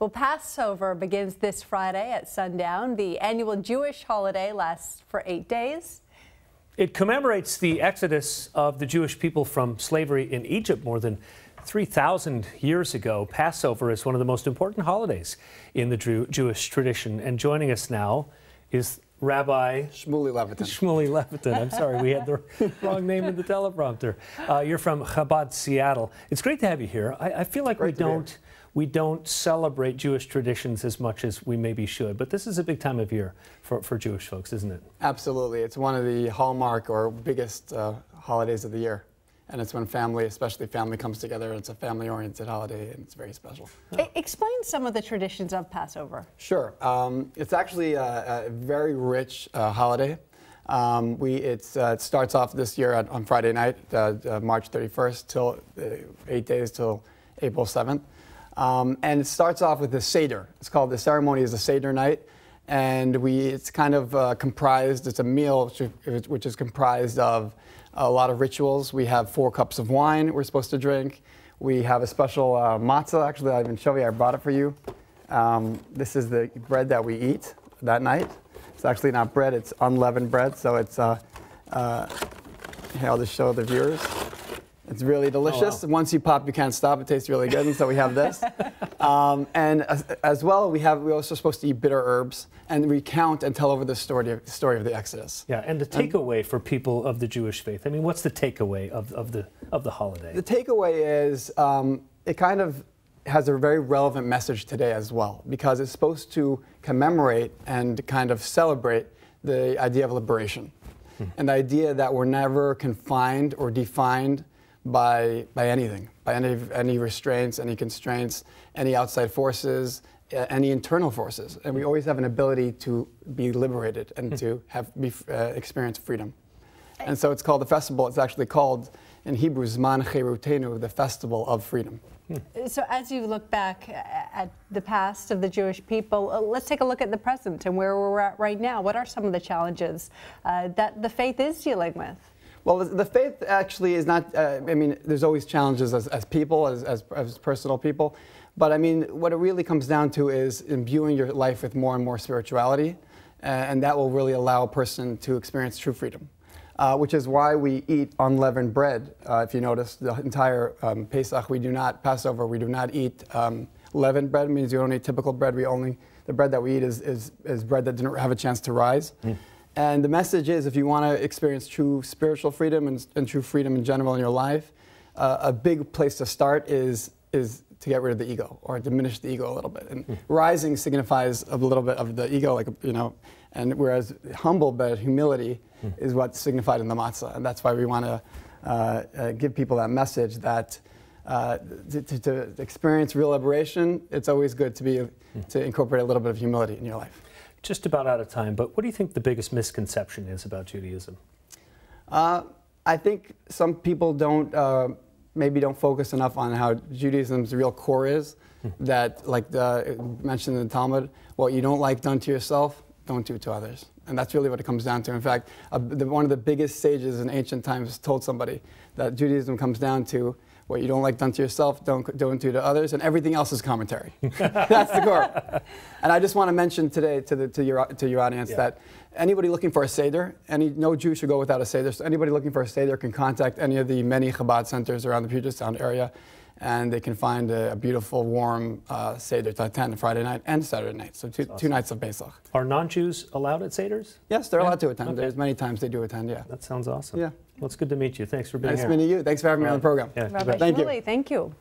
Well, Passover begins this Friday at sundown. The annual Jewish holiday lasts for 8 days. It commemorates the exodus of the Jewish people from slavery in Egypt more than 3,000 years ago. Passover is one of the most important holidays in the Jewish tradition. And joining us now is Rabbi Shmuly Levitin. Shmuly Levitin. I'm sorry, we had the wrong name in the teleprompter. You're from Chabad, Seattle. It's great to have you here. I feel like we don't celebrate Jewish traditions as much as we maybe should, but this is a big time of year for Jewish folks, isn't it? Absolutely. It's one of the hallmark or biggest holidays of the year. And it's when family, especially family, comes together. It's a family-oriented holiday, and it's very special. Explain some of the traditions of Passover. Sure. It's actually a very rich holiday. It starts off this year on Friday night, March 31st, till 8 days till April 7th. And it starts off with the Seder. It's called, the ceremony is the Seder night. And it's kind of comprised, it's a meal which is comprised of a lot of rituals. We have 4 cups of wine we're supposed to drink. We have a special matzah. Actually, I'll even show you. I brought it for you. This is the bread that we eat that night. It's actually not bread. It's unleavened bread. So it's, here, I'll just show the viewers. It's really delicious. Oh, wow. Once you pop, you can't stop. It tastes really good. And so we have this. And as well, we're also supposed to eat bitter herbs and recount and tell over the story of the Exodus. Yeah, and the takeaway for people of the Jewish faith. I mean, what's the takeaway of the holiday? The takeaway is it kind of has a very relevant message today as well, because it's supposed to commemorate and kind of celebrate the idea of liberation, and the idea that we're never confined or defined by anything, by any restraints, any constraints, any outside forces, any internal forces, and we always have an ability to be liberated and to experience freedom. And so it's called the festival. It's actually called in Hebrew Zman Cherutenu, the festival of freedom. So as you look back at the past of the Jewish people, let's take a look at the present and where we're at right now. What are some of the challenges that the faith is dealing with? Well, the faith actually is not, I mean, there's always challenges as people, as personal people. But I mean, what it really comes down to is imbuing your life with more and more spirituality. And that will really allow a person to experience true freedom. Which is why we eat unleavened bread. If you notice, the entire Pesach, Passover, we do not eat leavened bread. It means you don't eat typical bread. The bread that we eat is bread that didn't have a chance to rise. And the message is, if you want to experience true spiritual freedom and true freedom in general in your life, a big place to start is to get rid of the ego, or diminish the ego a little bit. And rising signifies a little bit of the ego, and whereas humble but humility is what's signified in the matzah. And that's why we want to give people that message that to experience real liberation, it's always good to incorporate a little bit of humility in your life. Just about out of time, but what do you think the biggest misconception is about Judaism? I think some people maybe don't focus enough on how Judaism's real core is. That, like mentioned in the Talmud, what you don't like done to yourself, don't do to others. And that's really what it comes down to. In fact, one of the biggest sages in ancient times told somebody that Judaism comes down to what you don't like done to yourself, don't do to others, and everything else is commentary. That's the core. And I just want to mention today to your audience that anybody looking for a Seder, no Jew should go without a Seder, so anybody looking for a Seder can contact any of the many Chabad centers around the Puget Sound area, and they can find a beautiful, warm Seder to attend Friday night and Saturday night, so two nights of Pesach. Are non-Jews allowed at Seders? Yes, they're allowed to attend. Okay. There's many times they do attend, yeah. That sounds awesome. Yeah. Well, it's good to meet you. Thanks for being here. Nice meeting you. Thanks for having me on the program. Yeah, Rabbi Shmuly, thank you.